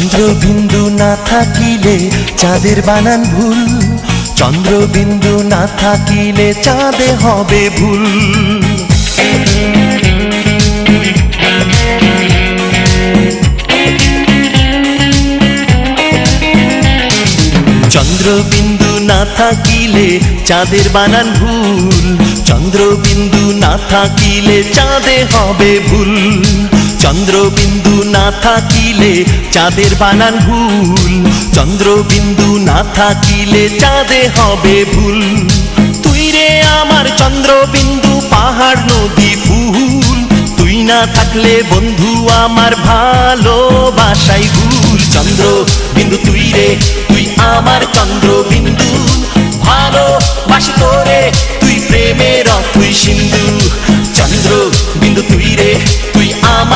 চন্দ্রবিন্দু না থাকিলে চাঁদের বানান ভুল, চন্দ্রবিন্দু না থাকিলে চাঁদে হবে ভুল। চন্দ্রবিন্দু না থাকিলে চাঁদের বানান ভুল, চন্দ্রবিন্দু না থাকিলে চাঁদে হবে ভুল। চন্দ্রবিন্দু না থাকিলে চাঁদের বানান ভুল, চন্দ্রবিন্দু না থাকিলে চাঁদে হবে ভুল। তুই রে আমার চন্দ্রবিন্দু, পাহাড় নদী ফুল, তুই না থাকলে বন্ধু আমার ভালোবাসাই ভুল। চন্দ্রবিন্দু তুই রে, তুই আমার চন্দ্রবিন্দু, ভালোবাসি তোরে, তুই প্রেমের অথই সিন্ধু। চন্দ্রবিন্দু তুই রে, তুই